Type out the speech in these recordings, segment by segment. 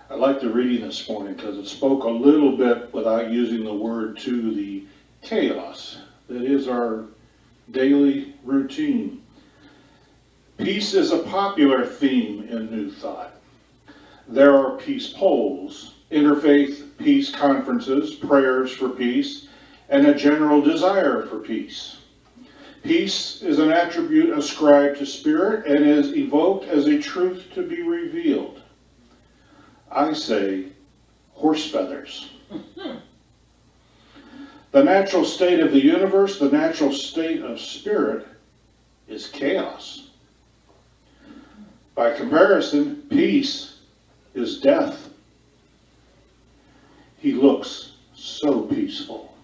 I like the reading this morning because it spoke a little bit without using the word to the chaos that is our daily routine. Peace is a popular theme in New Thought. There are peace polls, interfaith peace conferences, prayers for peace, and a general desire for peace. Peace is an attribute ascribed to spirit and is evoked as a truth to be revealed. I say horse feathers. The natural state of the universe, the natural state of spirit, is chaos. By comparison, peace is death. He looks so peaceful.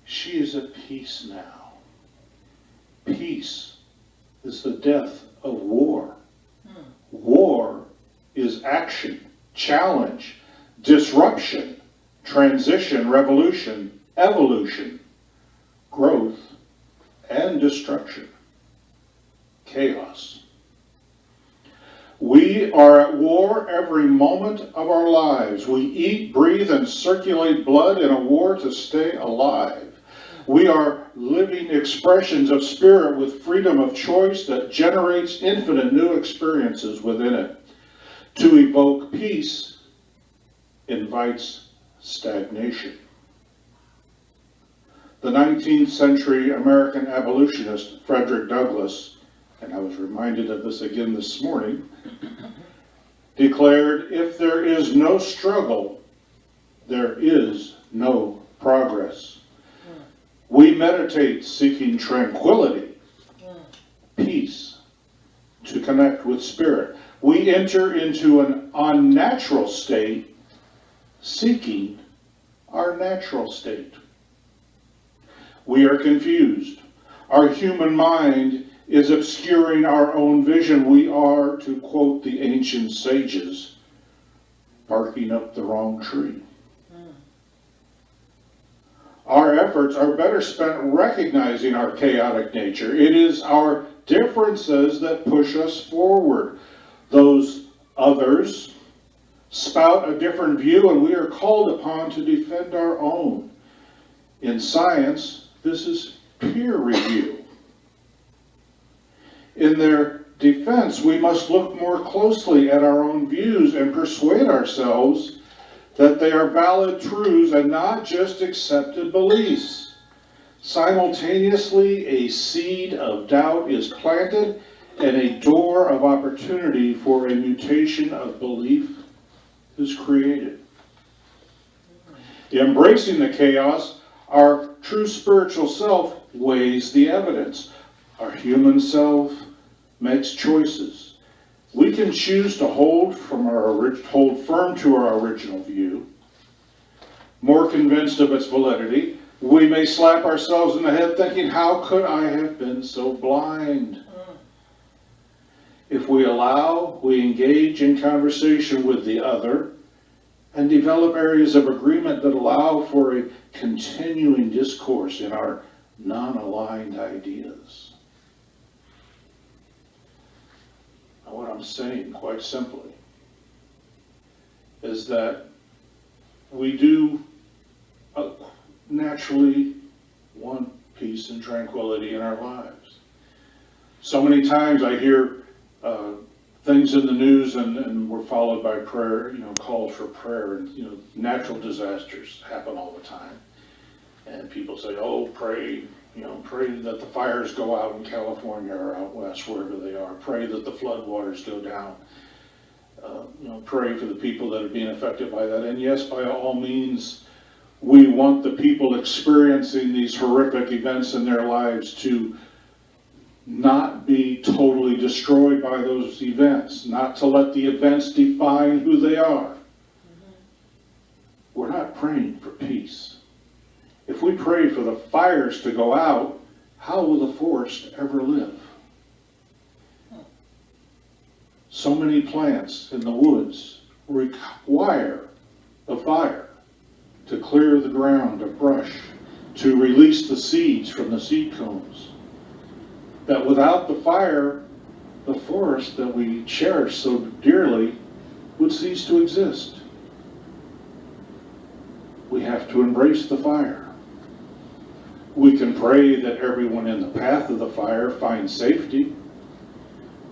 She is at peace now. Peace is the death of war. War is action, challenge, disruption, transition, revolution, evolution, growth, and destruction. Chaos. We are at war every moment of our lives. We eat, breathe, and circulate blood in a war to stay alive. We are living expressions of spirit with freedom of choice that generates infinite new experiences within it. To evoke peace invites stagnation. The 19th century American abolitionist Frederick Douglass, and I was reminded of this again this morning, declared, "If there is no struggle, there is no progress." We meditate seeking tranquility, peace, to connect with spirit. We enter into an unnatural state, seeking our natural state. We are confused. Our human mind is obscuring our own vision. We are, to quote the ancient sages, barking up the wrong tree. Our efforts are better spent recognizing our chaotic nature. It is our differences that push us forward. Those others spout a different view, and we are called upon to defend our own. In science, this is peer review. In their defense, we must look more closely at our own views and persuade ourselves that they are valid truths and not just accepted beliefs. Simultaneously, a seed of doubt is planted and a door of opportunity for a mutation of belief is created. Embracing the chaos, our true spiritual self weighs the evidence. Our human self makes choices. We can choose to hold firm to our original view, more convinced of its validity. We may slap ourselves in the head thinking, how could I have been so blind? If we allow, we engage in conversation with the other and develop areas of agreement that allow for a continuing discourse in our non-aligned ideas. Now, what I'm saying, quite simply, is that we do naturally want peace and tranquility in our lives. So many times I hear things in the news and we're followed by prayer, calls for prayer, and natural disasters happen all the time. And people say, oh, pray that the fires go out in California or out west, wherever they are. Pray that the floodwaters go down. Pray for the people that are being affected by that. And yes, by all means, we want the people experiencing these horrific events in their lives to not be totally destroyed by those events, not to let the events define who they are. We're not praying for peace. If we pray for the fires to go out, how will the forest ever live? So many plants in the woods require the fire to clear the ground of brush, to release the seeds from the seed cones. That without the fire, the forest that we cherish so dearly would cease to exist. We have to embrace the fire. We can pray that everyone in the path of the fire finds safety.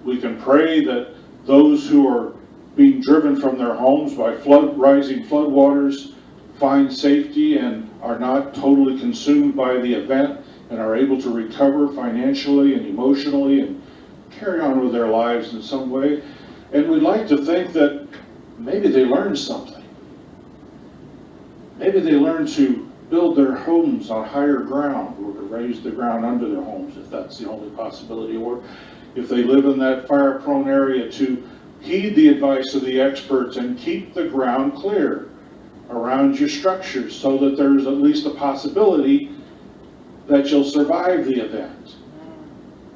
We can pray that those who are being driven from their homes by rising floodwaters find safety and are not totally consumed by the event and are able to recover financially and emotionally and carry on with their lives in some way. And we'd like to think that maybe they learned something. Maybe they learned to build their homes on higher ground, or to raise the ground under their homes, if that's the only possibility, or if they live in that fire-prone area, to heed the advice of the experts and keep the ground clear around your structures so that there's at least a possibility that you'll survive the event.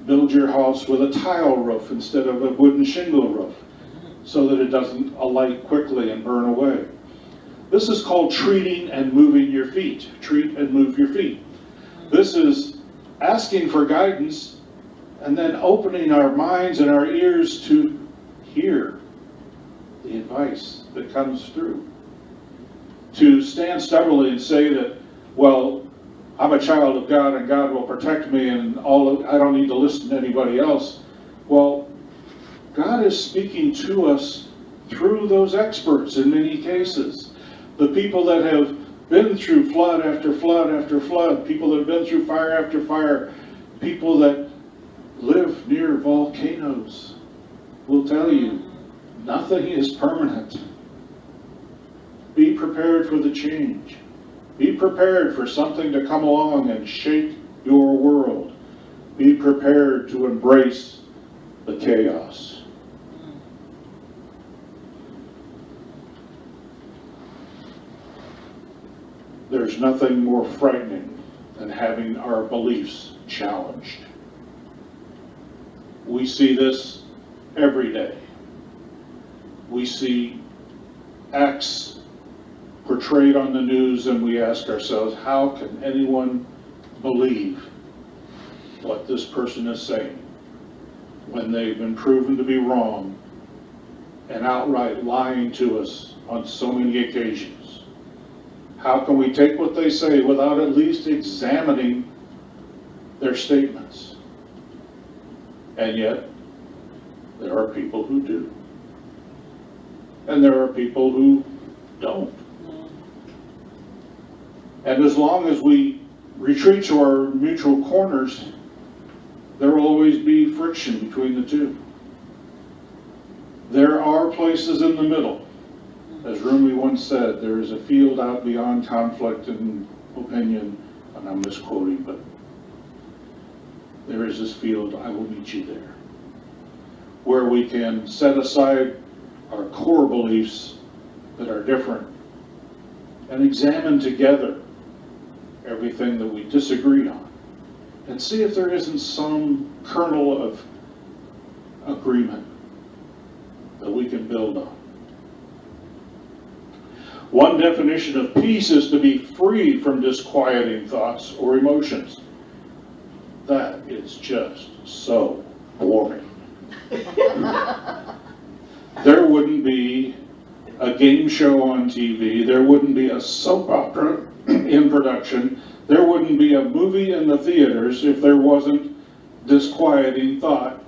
Build your house with a tile roof instead of a wooden shingle roof so that it doesn't alight quickly and burn away. This is called treating and moving your feet. Treat and move your feet. This is asking for guidance and then opening our minds and our ears to hear the advice that comes through. To stand stubbornly and say that, well, I'm a child of God and God will protect me and I don't need to listen to anybody else. Well, God is speaking to us through those experts in many cases. The people that have been through flood after flood after flood, people that have been through fire after fire, people that live near volcanoes will tell you nothing is permanent. Be prepared for the change. Be prepared for something to come along and shake your world. Be prepared to embrace the chaos. There's nothing more frightening than having our beliefs challenged. We see this every day. We see acts portrayed on the news and we ask ourselves, how can anyone believe what this person is saying when they've been proven to be wrong and outright lying to us on so many occasions? How can we take what they say without at least examining their statements? And yet, there are people who do. And there are people who don't. And as long as we retreat to our mutual corners, there will always be friction between the two. There are places in the middle. As Rumi once said, there is a field out beyond conflict and opinion, and I'm misquoting, but there is this field, I will meet you there, where we can set aside our core beliefs that are different and examine together everything that we disagree on and see if there isn't some kernel of agreement that we can build on. One definition of peace is to be free from disquieting thoughts or emotions. That is just so boring. There wouldn't be a game show on TV, there wouldn't be a soap opera in production, there wouldn't be a movie in the theaters if there wasn't disquieting thought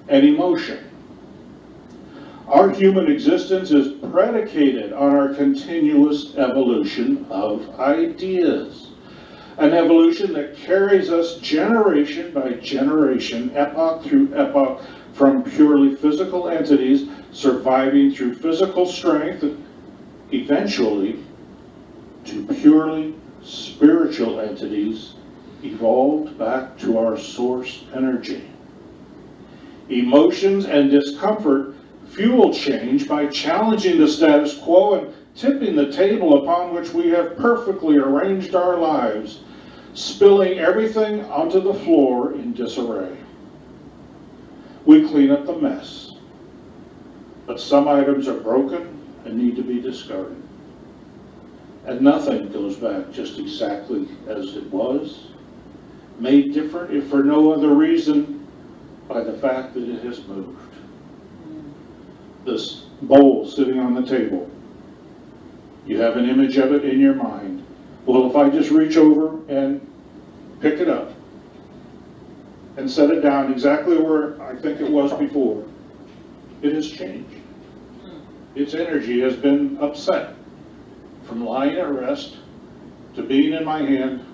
and emotion. Our human existence is predicated on our continuous evolution of ideas. An evolution that carries us generation by generation, epoch through epoch, from purely physical entities surviving through physical strength, eventually to purely spiritual entities evolved back to our source energy. Emotions and discomfort fuel change by challenging the status quo and tipping the table upon which we have perfectly arranged our lives, spilling everything onto the floor in disarray. We clean up the mess, but some items are broken and need to be discarded. And nothing goes back just exactly as it was, made different, if for no other reason, by the fact that it has moved. This bowl sitting on the table. You have an image of it in your mind. Well, if I just reach over and pick it up and set it down exactly where I think it was before, it has changed. Its energy has been upset from lying at rest to being in my hand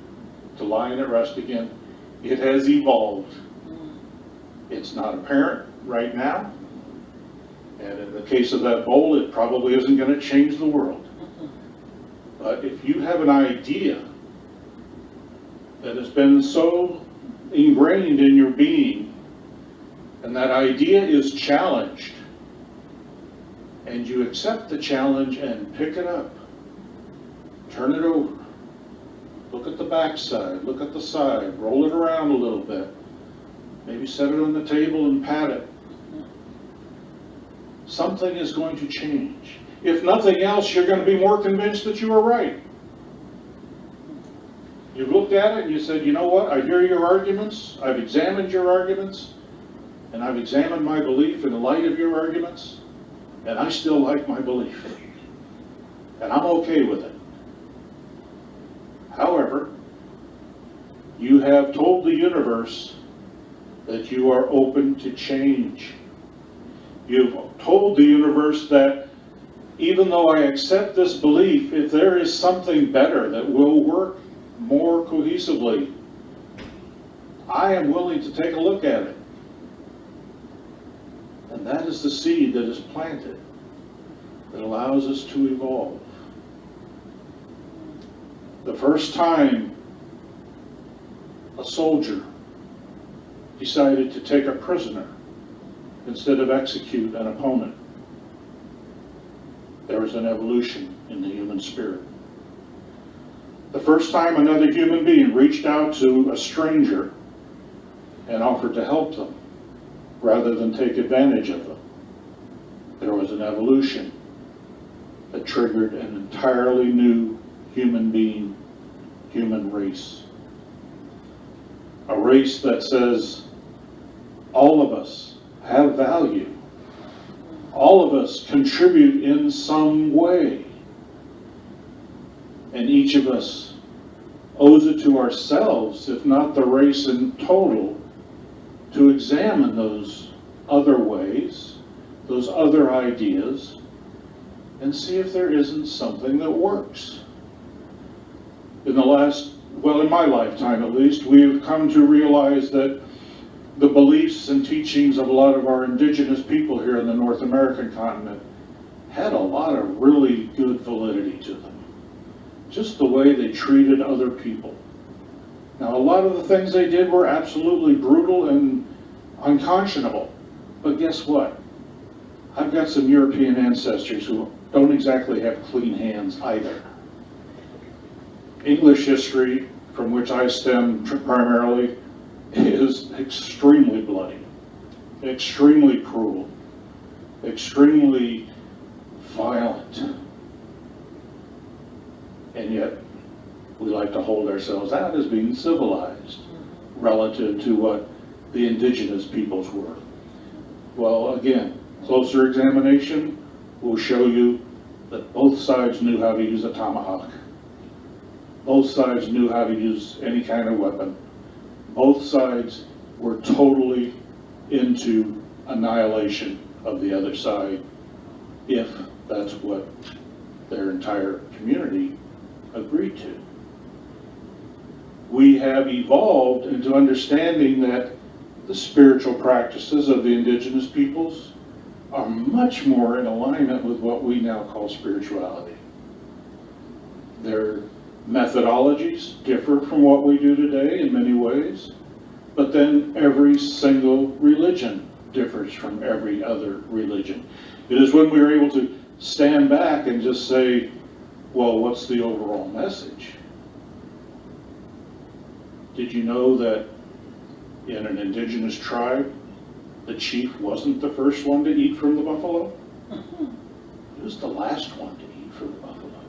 to lying at rest again. It has evolved. It's not apparent right now. And in the case of that bowl, it probably isn't going to change the world. But if you have an idea that has been so ingrained in your being, and that idea is challenged, and you accept the challenge and pick it up, turn it over, look at the back side, look at the side, roll it around a little bit, maybe set it on the table and pat it, something is going to change. If nothing else, you're going to be more convinced that you were right. You've looked at it and you said, you know what, I hear your arguments, I've examined your arguments, and I've examined my belief in the light of your arguments, and I still like my belief. And I'm okay with it. However, you have told the universe that you are open to change. You've told the universe that even though I accept this belief, if there is something better that will work more cohesively, I am willing to take a look at it. And that is the seed that is planted that allows us to evolve. The first time a soldier decided to take a prisoner instead of execute an opponent, there was an evolution in the human spirit. The first time another human being reached out to a stranger and offered to help them rather than take advantage of them, there was an evolution that triggered an entirely new human being, human race. A race that says all of us have value. All of us contribute in some way. And each of us owes it to ourselves, if not the race in total, to examine those other ways, those other ideas, and see if there isn't something that works. In the last, well, in my lifetime at least, we've come to realize that the beliefs and teachings of a lot of our indigenous people here in the North American continent had a lot of really good validity to them. Just the way they treated other people. Now, a lot of the things they did were absolutely brutal and unconscionable. But guess what? I've got some European ancestors who don't exactly have clean hands either. English history, from which I stem primarily, is extremely bloody, extremely cruel, extremely violent. And yet, we like to hold ourselves out as being civilized relative to what the indigenous peoples were. Well, again, closer examination will show you that both sides knew how to use a tomahawk. Both sides knew how to use any kind of weapon. Both sides were totally into annihilation of the other side, if that's what their entire community agreed to. We have evolved into understanding that the spiritual practices of the indigenous peoples are much more in alignment with what we now call spirituality. Their methodologies differ from what we do today in many ways, but then every single religion differs from every other religion. It is when we're able to stand back and just say, well, what's the overall message? Did you know that in an indigenous tribe, the chief wasn't the first one to eat from the buffalo? He was the last one to eat from the buffalo.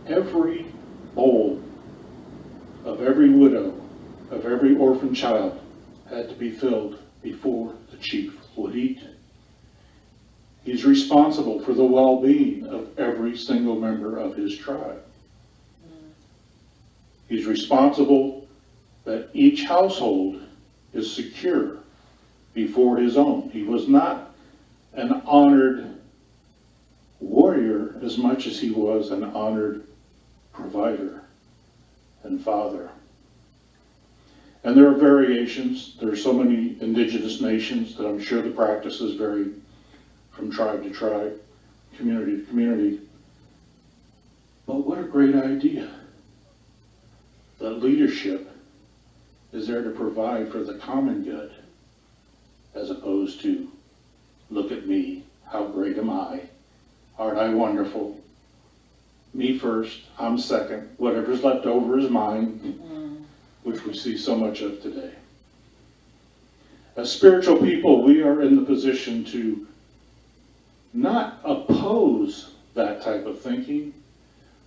Every bowl of every widow, of every orphan child had to be filled before the chief would eat. He's responsible for the well-being of every single member of his tribe. He's responsible that each household is secure before his own. He was not an honored warrior as much as he was an honored provider and father. And there are variations. There are so many indigenous nations that I'm sure the practices vary from tribe to tribe, community to community. But what a great idea that leadership is there to provide for the common good, as opposed to, look at me, how great am I, aren't I wonderful, me first, I'm second, whatever's left over is mine, which we see so much of today. As spiritual people, we are in the position to not oppose that type of thinking,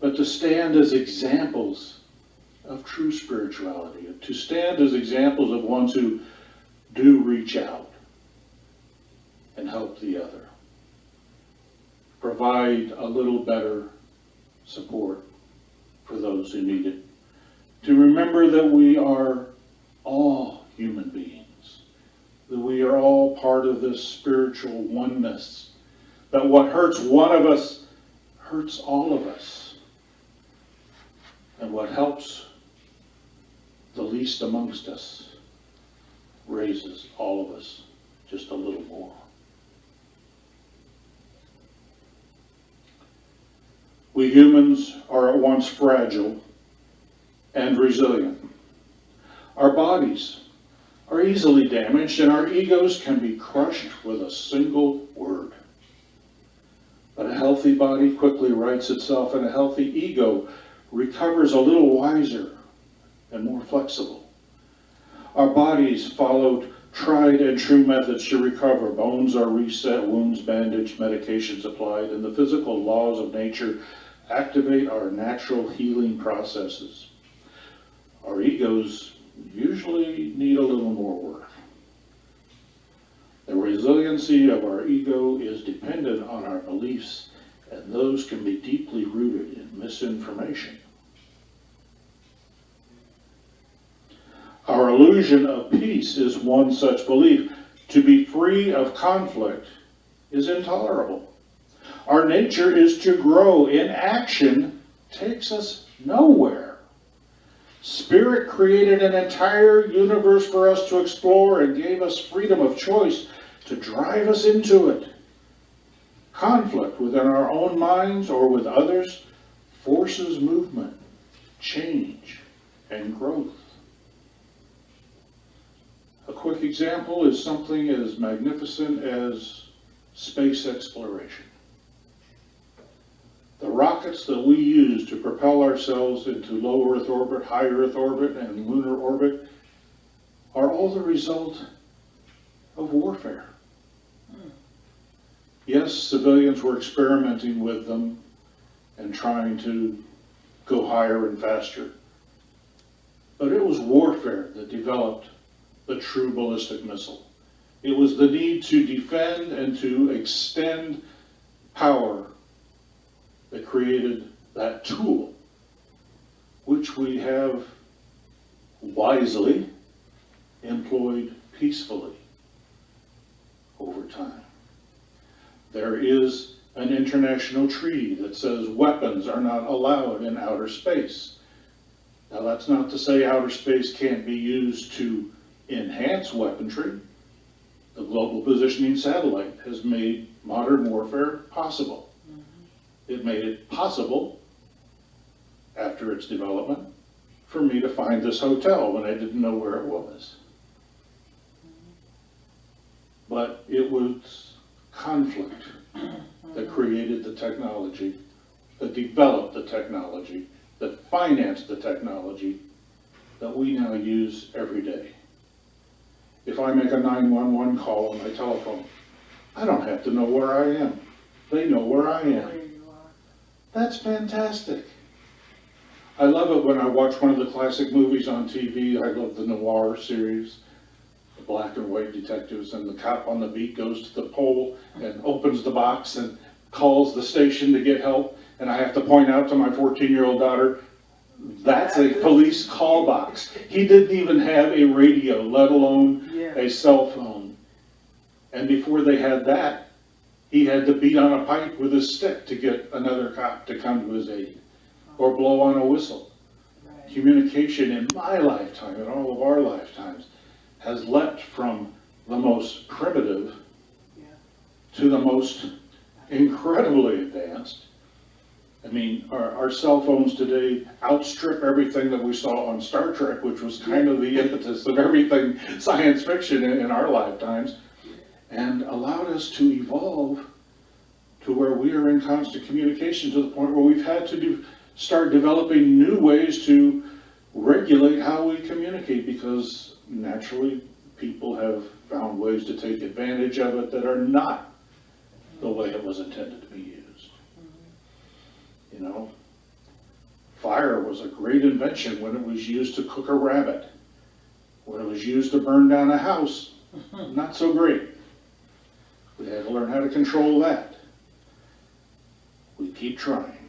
but to stand as examples of true spirituality, to stand as examples of ones who do reach out and help the other, provide a little better support for those who need it, to remember that we are all human beings, that we are all part of this spiritual oneness, that what hurts one of us hurts all of us, and what helps the least amongst us raises all of us just a little more. We humans are at once fragile and resilient. Our bodies are easily damaged, and our egos can be crushed with a single word. But a healthy body quickly rights itself, and a healthy ego recovers a little wiser and more flexible. Our bodies followed tried and true methods to recover. Bones are reset, wounds bandaged, medications applied, and the physical laws of nature activate our natural healing processes. Our egos usually need a little more work. The resiliency of our ego is dependent on our beliefs, and those can be deeply rooted in misinformation. Our illusion of peace is one such belief. To be free of conflict is intolerable. Our nature is to grow. Inaction takes us nowhere. Spirit created an entire universe for us to explore and gave us freedom of choice to drive us into it. Conflict within our own minds or with others forces movement, change, and growth. A quick example is something as magnificent as space exploration. The rockets that we use to propel ourselves into low Earth orbit, high Earth orbit, and lunar orbit are all the result of warfare. Yes, civilians were experimenting with them and trying to go higher and faster, but it was warfare that developed the true ballistic missile. It was the need to defend and to extend power that created that tool, which we have wisely employed peacefully over time. There is an international treaty that says weapons are not allowed in outer space. Now, that's not to say outer space can't be used to enhance weaponry. The Global Positioning Satellite has made modern warfare possible. It made it possible, after its development, for me to find this hotel when I didn't know where it was. But it was conflict that created the technology, that developed the technology, that financed the technology that we now use every day. If I make a 911 call on my telephone, I don't have to know where I am. They know where I am. That's fantastic. I love it when I watch one of the classic movies on TV. I love the noir series, black and white detectives, and the cop on the beat goes to the pole and opens the box and calls the station to get help. And I have to point out to my 14-year-old daughter, that's a police call box. He didn't even have a radio, let alone a cell phone. And before they had that, he had to beat on a pipe with his stick to get another cop to come to his aid, or blow on a whistle. Right. Communication in my lifetime, and all of our lifetimes, has leapt from the most primitive to the most incredibly advanced. I mean, our cell phones today outstrip everything that we saw on Star Trek, which was kind of the impetus of everything science fiction in our lifetimes, and allowed us to evolve to where we are in constant communication, to the point where we've had to start developing new ways to regulate how we communicate, because naturally people have found ways to take advantage of it that are not the way it was intended to be used. You know, fire was a great invention when it was used to cook a rabbit. When it was used to burn down a house, not so great. We had to learn how to control that. We keep trying.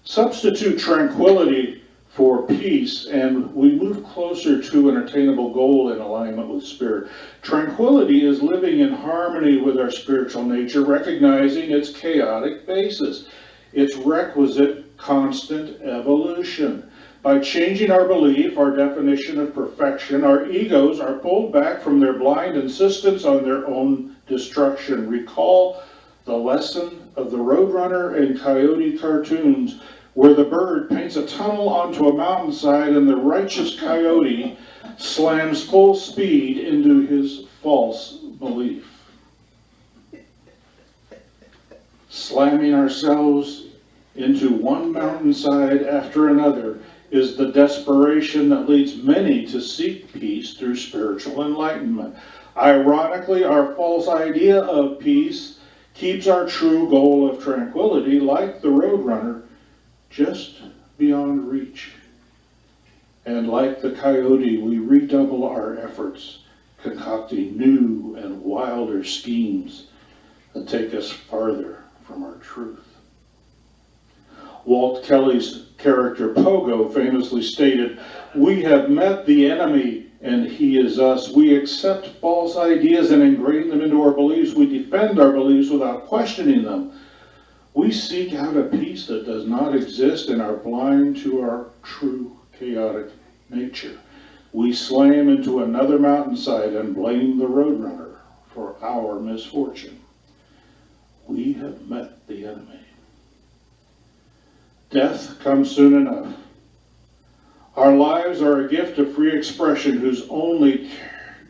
Substitute tranquility for peace, and we move closer to an attainable goal in alignment with spirit. Tranquility is living in harmony with our spiritual nature, recognizing its chaotic basis, its requisite constant evolution. By changing our belief, our definition of perfection, our egos are pulled back from their blind insistence on their own destruction. Recall the lesson of the Roadrunner and Coyote cartoons, where the bird paints a tunnel onto a mountainside and the righteous coyote slams full speed into his false belief. Slamming ourselves into one mountainside after another is the desperation that leads many to seek peace through spiritual enlightenment. Ironically, our false idea of peace keeps our true goal of tranquility, like the Roadrunner, just beyond reach. And like the coyote, we redouble our efforts, concocting new and wilder schemes that take us farther from our truth. Walt Kelly's character Pogo famously stated, "We have met the enemy and he is us. We accept false ideas and ingrain them into our beliefs. We defend our beliefs without questioning them. We seek out a peace that does not exist and are blind to our true chaotic nature. We slam into another mountainside and blame the Roadrunner for our misfortune. We have met the enemy." Death comes soon enough. Our lives are a gift of free expression whose only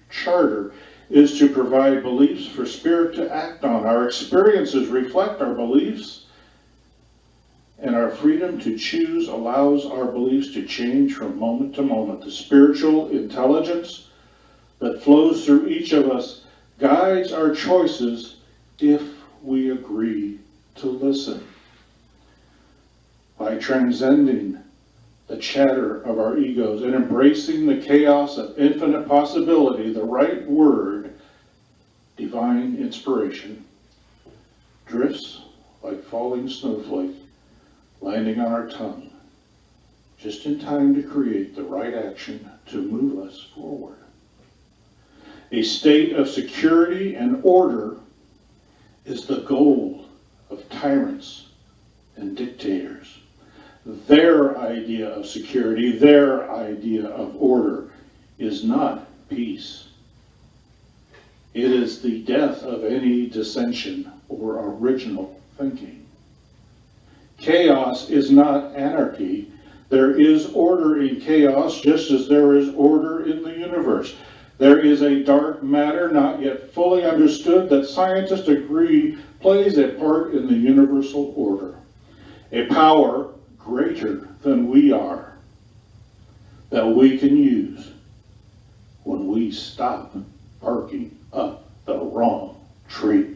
charter is to provide beliefs for spirit to act on. Our experiences reflect our beliefs, and our freedom to choose allows our beliefs to change from moment to moment. The spiritual intelligence that flows through each of us guides our choices if we agree to listen. By transcending the chatter of our egos and embracing the chaos of infinite possibility, the right word, divine inspiration, drifts like falling snowflake, landing on our tongue, just in time to create the right action to move us forward. A state of security and order is the goal of tyrants and dictators. Their idea of security, their idea of order is not peace. It is the death of any dissension or original thinking. Chaos is not anarchy. There is order in chaos, just as there is order in the universe. There is a dark matter not yet fully understood that scientists agree plays a part in the universal order. A power greater than we are that we can use when we stop barking up the wrong tree.